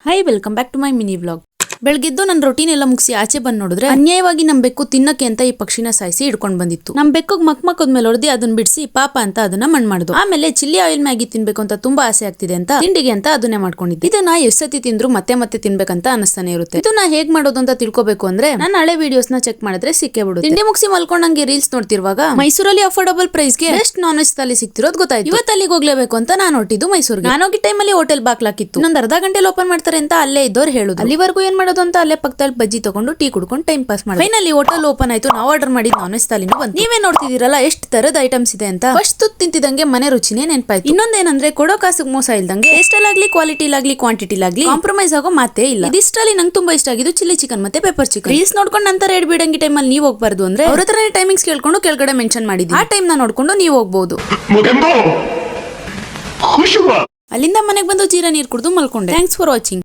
Hi welcome back to my mini vlog. ಬೆಳಗ್ಗೆದ್ದು ನನ್ನ routine ಎಲ್ಲ ಮುಗಿಸಿ ಆಚೆ ಬಂದು ನೋಡಿದ್ರೆ ಅನ್ಯಾಯವಾಗಿ ನಮ್ ಬೆಕ್ಕು ತಿನ್ನಕ್ಕೆ ಅಂತ ಈ ಪಕ್ಷಿನ ಸಾಯಿಸಿ ಇಟ್ಕೊಂಡ್ ಬಂದಿತ್ತು. ನಮ್ ಬೆಕ್ಕಗ್ ಮಕ್ಮಕ್ಕದ್ಮೇಲೆ ಹೊಡೆದಿ ಅದನ್ನ ಬಿಡಿಸಿ ಪಾಪ ಅಂತ ಅದನ್ನ ಮಣ್ಣು ಮಾಡುದು. ಆಮೇಲೆ ಚಿಲ್ಲಿ ಆಯಿಲ್ ಮ್ಯಾಗಿ ತಿನ್ಬೇಕು ಅಂತ ತುಂಬಾ ಆಸೆ ಆಗ್ತಿದೆ ಅಂತ ತಿಂಡಿಗೆ ಅಂತ ಅದನ್ನೇ ಮಾಡ್ಕೊಂಡಿದ್ದೆ. ಇದನ್ನ ಎಷ್ಟ್ ಸತಿ ತಿಂದ್ರು ಮತ್ತೆ ಮತ್ತೆ ತಿನ್ಬೇಕಂತ ಅನಿಸ್ತಾನೆ ಇರುತ್ತೆ. ಇದನ್ನ ಹೇಗ್ ಮಾಡೋದು ಅಂತ ತಿಳ್ಕೊಬೇಕು ಅಂದ್ರೆ ನನ್ನ ಹಳೆ ವಿಡಿಯೋಸ್ ನ ಚೆಕ್ ಮಾಡಿದ್ರೆ ಸಿಕ್ಕೇ ಬಿಡುತ್ತೆ. ತಿಂಡಿ ಮುಗಿಸಿ ಮಲ್ಕೊಂಡಂಗೆ ರೀಲ್ಸ್ ನೋಡ್ತಿರುವಾಗ ಮೈಸೂರಲ್ಲಿ ಅಫೋರ್ಡಬಲ್ ಪ್ರೈಸ್ ಗೆ ಬೆಸ್ಟ್ ನಾನ್ ವೆಜ್ ತಾಲಿ ಸಿಕ್ತಿರೋದು ಗೊತ್ತಾಯ್ತು. ಇವತ್ತು ಅಲ್ಲಿಗೆ ಹೋಗ್ಲೇಬೇಕು ಅಂತ ನಾನು ಹೊಟ್ಟಿದ್ದು ಮೈಸೂರಿಗೆ. ನಾನು ಹೋಗಿ ಟೈಮಲ್ಲಿ ಹೋಟೆಲ್ ಬಾಕ್ಲಾಕಿತ್ತು. ಇನ್ನೊಂದು ಅರ್ಧ ಗಂಟೆಲಿ ಓಪನ್ ಮಾಡ್ತಾರೆ ಅಂತ ಅಲ್ಲೇ ಇದ್ದವ್ರು ಹೇಳುದು. ಅಲ್ಲಿವರೆಗೂ ಏನ್ ಮಾಡೋದು ಅಂತ ಅಲ್ಲೇ ಪಕ್ಕದಲ್ಲಿ ಬಜ್ಜಿ ತಗೊಂಡು ಟೀ ಕುಡ್ಕೊಂಡು ಟೈಮ್ ಪಾಸ್ ಮಾಡಿ ಫೈನಲಿ ಹೋಟೆಲ್ ಓಪನ್ ಆಯ್ತು. ನಾವು ಆರ್ಡರ್ ಮಾಡಿದ ನಾನ್ ವೆಜ್ ತಾಲಿನೂ ಬಂತು. ನೀವೇ ನೋಡ್ತಿದ್ದೀರಲ್ಲ ಎಷ್ಟು ತರದ ಐಟಮ್ಸ್ ಇದೆ ಅಂತ. ಫಸ್ಟ್ ತುತ್ತು ತಿಂತಿದಂಗೆ ಮನೆ ರುಚಿನೇ ನೆನಪಾಯ್ತು. ಇನ್ನೊಂದೇನಂದ್ರೆ ಕೊಡೋ ಕಾಸಿಗೆ ಮೋಸ ಇಲ್ದಂಗೆ ಟೇಸ್ಟಲ್ಲಾಗ್ಲಿ ಕ್ವಾಲಿಟಿಲಾಗ್ಲಿ ಕ್ವಾಂಟಿಟಿಲಾಗ್ಲಿ ಕಾಂಪ್ರಮೈಸ್ ಆಗೋ ಮಾತೇ ಇಲ್ಲ. ಇದಿಷ್ಟರಲ್ಲಿ ನಂಗೆ ತುಂಬಾ ಇಷ್ಟ ಆಗಿದ್ದು ಚಿಲ್ಲಿ ಚಿಕನ್ ಮತ್ತೆ ಪೆಪ್ಪರ್ ಚಿಕನ್. ರೀಲ್ಸ್ ನೋಡ್ಕೊಂಡು ನಂತರ ರೇಟ್ ಬಿಡಂಗಿ ಟೈಮಲ್ಲಿ ನೀವು ಹೋಗ್ಬಾರ್ದು ಅಂದ್ರೆ ಅವ್ರ ಹತ್ರ ಟೈಮಿಂಗ್ಸ್ ಕೇಳ್ಕೊಂಡು ಕೆಳಗಡೆ ಮೆನ್ಷನ್ ಮಾಡಿದ್ವಿ. ಆ ಟೈಮ್ ನ ನೋಡ್ಕೊಂಡು ನೀವು ಹೋಗ್ಬಹುದು. ಅಲ್ಲಿಂದ ಮನೆಗೆ ಬಂದು ಜೀರಾ ನೀರು ಕುಡಿದು ಮಲ್ಕೊಂಡೆ. Thanks for watching.